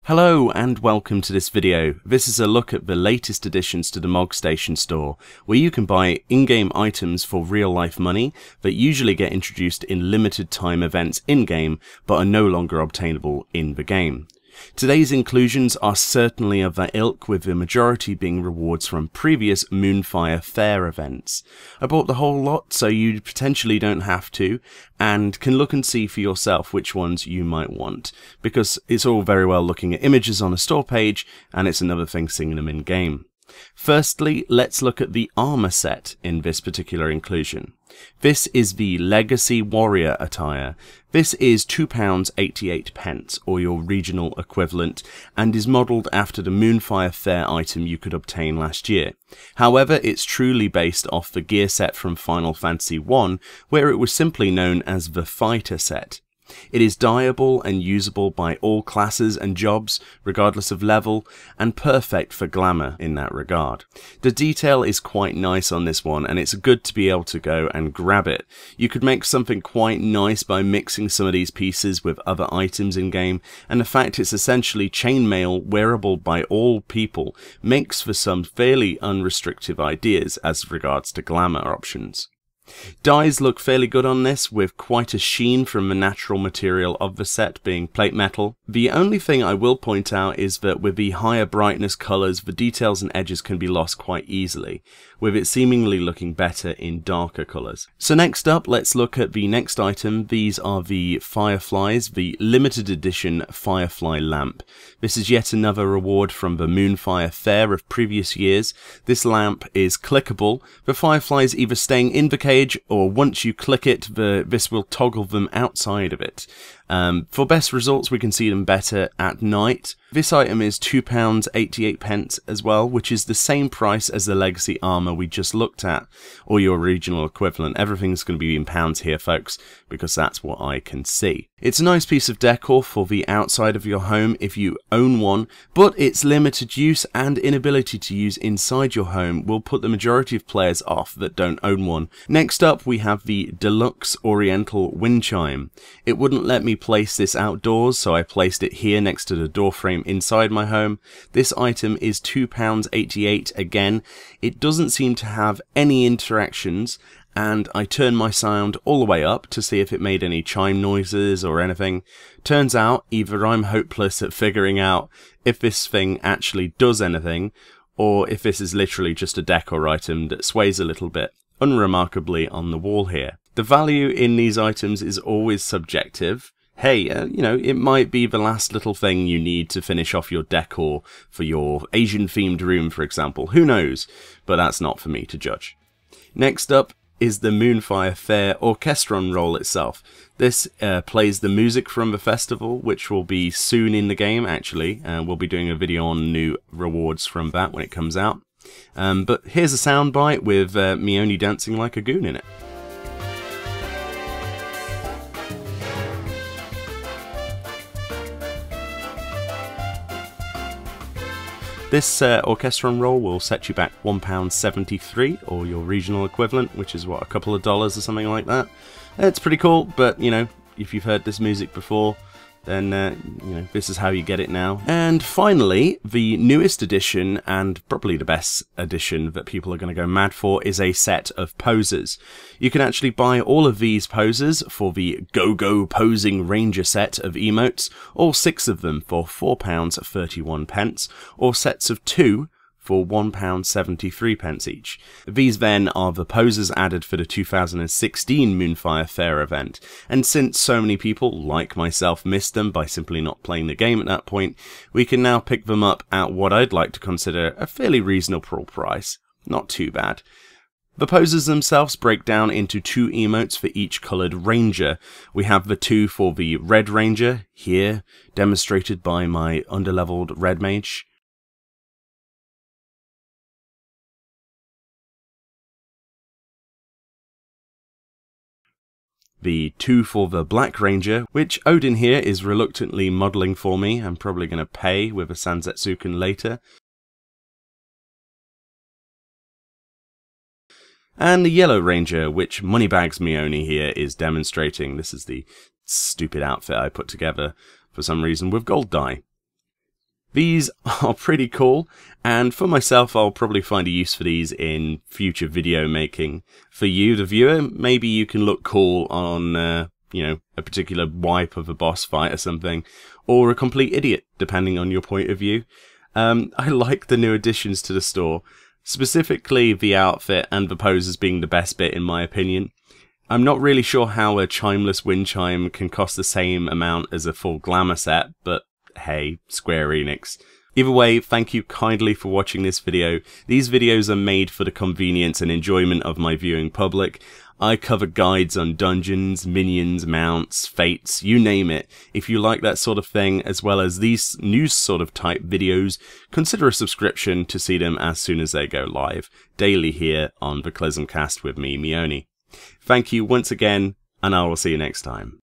Hello and welcome to this video. This is a look at the latest additions to the Mogstation store, where you can buy in-game items for real-life money that usually get introduced in limited time events in-game but are no longer obtainable in the game. Today's inclusions are certainly of that ilk, with the majority being rewards from previous Moonfire Fair events. I bought the whole lot so you potentially don't have to, and can look and see for yourself which ones you might want, because it's all very well looking at images on a store page, and it's another thing seeing them in game. Firstly, let's look at the armor set in this particular inclusion. This is the Legacy Warrior attire. This is £2.88, or your regional equivalent, and is modelled after the Moonfire Fair item you could obtain last year. However, it's truly based off the gear set from Final Fantasy I, where it was simply known as the Fighter set. It is dyeable and usable by all classes and jobs, regardless of level, and perfect for glamour in that regard. The detail is quite nice on this one, and it's good to be able to go and grab it. You could make something quite nice by mixing some of these pieces with other items in game, and the fact it's essentially chainmail wearable by all people makes for some fairly unrestrictive ideas as regards to glamour options. Dyes look fairly good on this, with quite a sheen from the natural material of the set being plate metal. The only thing I will point out is that with the higher brightness colours, the details and edges can be lost quite easily, with it seemingly looking better in darker colours. So next up, let's look at the next item. These are the Fireflies, the limited edition Firefly Lamp. This is yet another reward from the Moonfire Fair of previous years. This lamp is clickable. The fireflies either staying in the cage, or once you click it, this will toggle them outside of it. For best results, we can see them better at night. This item is £2.88 as well, which is the same price as the Legacy armor we just looked at, or your regional equivalent. Everything's going to be in pounds here, folks, because that's what I can see. It's a nice piece of decor for the outside of your home if you own one, but its limited use and inability to use inside your home will put the majority of players off that don't own one. Next up, we have the Deluxe Oriental Wind chime. It wouldn't let me place this outdoors, so I placed it here next to the door frame inside my home. This item is £2.88 again. It doesn't seem to have any interactions, and I turned my sound all the way up to see if it made any chime noises or anything. Turns out either I'm hopeless at figuring out if this thing actually does anything, or if this is literally just a decor item that sways a little bit unremarkably on the wall here. The value in these items is always subjective. Hey, you know, it might be the last little thing you need to finish off your decor for your Asian-themed room, for example. Who knows? But that's not for me to judge. Next up is the Moonfire Fair Orchestron roll itself. This plays the music from the festival, which will be soon in the game, actually. We'll be doing a video on new rewards from that when it comes out. But here's a soundbite with Meoni dancing like a goon in it. This Orchestron roll will set you back £1.73, or your regional equivalent, which is what, a couple of dollars or something like that. It's pretty cool, but you know, if you've heard this music before, then you know, this is how you get it now. And finally, the newest addition, and probably the best addition that people are going to go mad for, is a set of posers. You can actually buy all of these posers for the Go-Go Posing Ranger set of emotes, all 6 of them for £4.31, or sets of 2 for £1.73 each. These then are the posers added for the 2016 Moonfire Fair event, and since so many people, like myself, missed them by simply not playing the game at that point, we can now pick them up at what I'd like to consider a fairly reasonable price. Not too bad. The posers themselves break down into 2 emotes for each coloured ranger. We have the 2 for the Red Ranger, here, demonstrated by my underleveled Red Mage. The 2 for the Black Ranger, which Odin here is reluctantly modelling for me. I'm probably going to pay with a Sanzetsuken later. And the Yellow Ranger, which Moneybags Meoni here is demonstrating. This is the stupid outfit I put together for some reason with gold dye. These are pretty cool, and for myself I'll probably find a use for these in future video making. For you, the viewer, maybe you can look cool on you know, a particular wipe of a boss fight or something, or a complete idiot, depending on your point of view. I like the new additions to the store, specifically the outfit and the poses being the best bit in my opinion. I'm not really sure how a chimeless wind chime can cost the same amount as a full glamour set, but hey, Square Enix. Either way, thank you kindly for watching this video. These videos are made for the convenience and enjoyment of my viewing public. I cover guides on dungeons, minions, mounts, fates, you name it. If you like that sort of thing, as well as these news sort of type videos, consider a subscription to see them as soon as they go live, daily here on the Clismcast with me, Meoni. Thank you once again, and I will see you next time.